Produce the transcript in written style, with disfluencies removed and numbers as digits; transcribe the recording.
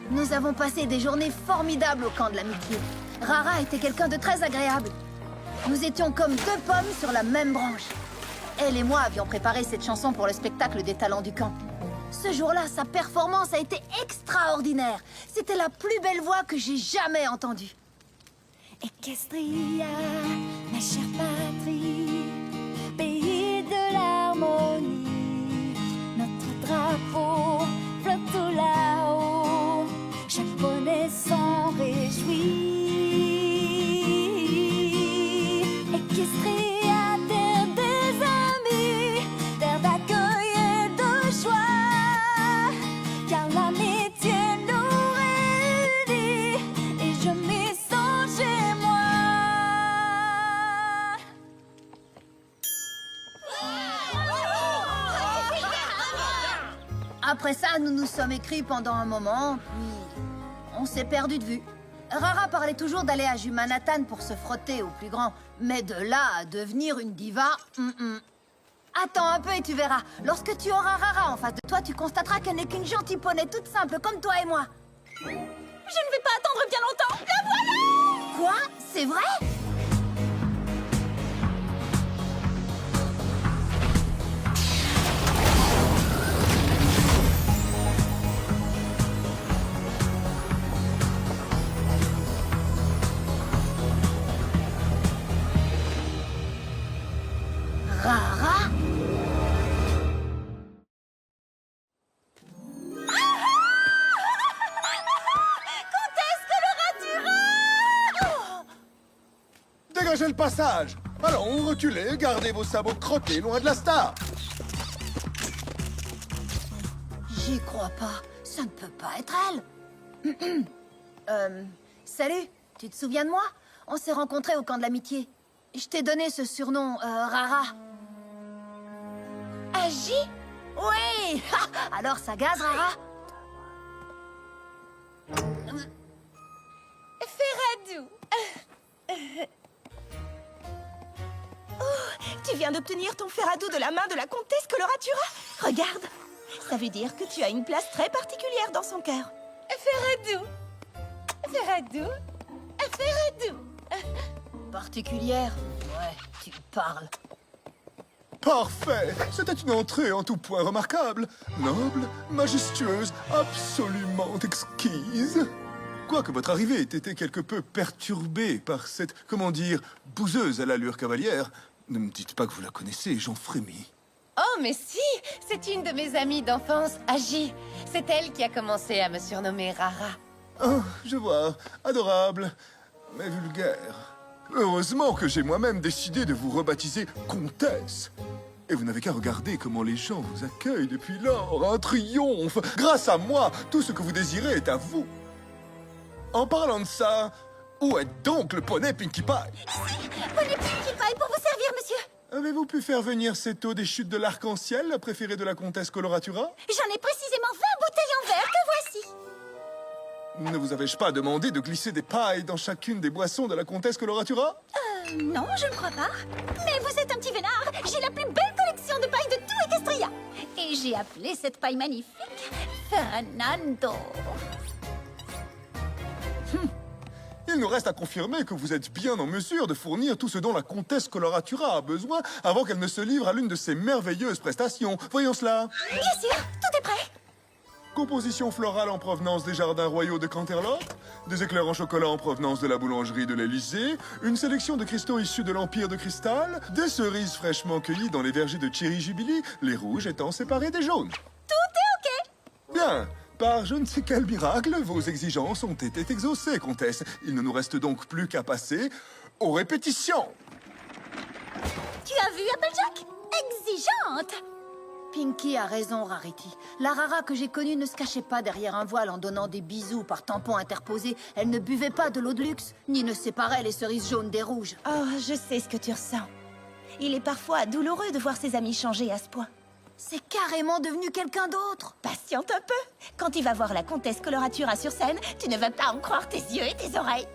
Nous avons passé des journées formidables au camp de l'amitié. Rara était quelqu'un de très agréable. Nous étions comme deux pommes sur la même branche. Elle et moi avions préparé cette chanson pour le spectacle des talents du camp. Ce jour-là, sa performance a été extraordinaire. C'était la plus belle voix que j'ai jamais entendue. Equestria, ma chère patrie, pays de l'harmonie, notre drapeau flotte tout là-haut, japonais s'en réjouit. Equestria, terre des amis, terre d'accueil et de joie, car l'amitié nous réunit et je m'y sens chez moi. Après ça, nous nous sommes écrits pendant un moment, puis on s'est perdu de vue. Rara parlait toujours d'aller à Jumanathan pour se frotter au plus grand, mais de là à devenir une diva, Attends un peu et tu verras. Lorsque tu auras Rara en face de toi, tu constateras qu'elle n'est qu'une gentille poney toute simple comme toi et moi. Je ne vais pas attendre bien longtemps. La voilà! Quoi? C'est vrai? Rara? Dégagez le passage! Allons, reculez, gardez vos sabots crottés loin de la star! J'y crois pas. Ça ne peut pas être elle. Salut. Tu te souviens de moi? On s'est rencontrés au camp de l'amitié. Je t'ai donné ce surnom, Rara. Agi? Oui. Ha! Alors ça gaze, Rara? Ferradou. Tu viens d'obtenir ton Ferradou de la main de la comtesse Coloratura. Regarde, ça veut dire que tu as une place très particulière dans son cœur. Ferradou. Ferradou. Ferradou. Particulière? Ouais, tu parles. Parfait! C'était une entrée en tout point remarquable. Noble, majestueuse, absolument exquise. Quoique votre arrivée ait été quelque peu perturbée par cette, comment dire, bouseuse à l'allure cavalière, ne me dites pas que vous la connaissez, j'en frémis. Oh, mais si! C'est une de mes amies d'enfance, Agi. C'est elle qui a commencé à me surnommer Rara. Oh, je vois, adorable, mais vulgaire. Heureusement que j'ai moi-même décidé de vous rebaptiser Comtesse. Et vous n'avez qu'à regarder comment les gens vous accueillent depuis lors. Un triomphe! Grâce à moi, tout ce que vous désirez est à vous. En parlant de ça, où est donc le poney Pinkie Pie? Poney Pinkie Pie pour vous servir, monsieur. Avez-vous pu faire venir cette eau des chutes de l'arc-en-ciel, la préférée de la comtesse Coloratura? J'en ai précisément 20 bouteilles en verre, que voici. Ne vous avais-je pas demandé de glisser des pailles dans chacune des boissons de la comtesse Coloratura? Non, je ne crois pas. Mais vous êtes un petit vénard. J'ai la plus belle collection de pailles de tout Equestria. Et j'ai appelé cette paille magnifique Fernando. Il nous reste à confirmer que vous êtes bien en mesure de fournir tout ce dont la comtesse Coloratura a besoin avant qu'elle ne se livre à l'une de ses merveilleuses prestations. Voyons cela. Bien sûr, tout est prêt. Composition florale en provenance des jardins royaux de Canterlot, des éclairs en chocolat en provenance de la boulangerie de l'Élysée, une sélection de cristaux issus de l'Empire de Cristal, des cerises fraîchement cueillies dans les vergers de Cherry Jubilee, les rouges étant séparés des jaunes. Tout est OK. Bien. Par je ne sais quel miracle, vos exigences ont été exaucées, comtesse. Il ne nous reste donc plus qu'à passer aux répétitions. Tu as vu Applejack? Exigeante. Pinkie a raison, Rarity. La Rara que j'ai connue ne se cachait pas derrière un voile en donnant des bisous par tampons interposés. Elle ne buvait pas de l'eau de luxe, ni ne séparait les cerises jaunes des rouges. Oh, je sais ce que tu ressens. Il est parfois douloureux de voir ses amis changer à ce point. C'est carrément devenu quelqu'un d'autre. Patiente un peu. Quand tu vas voir la comtesse Coloratura sur scène, tu ne vas pas en croire tes yeux et tes oreilles.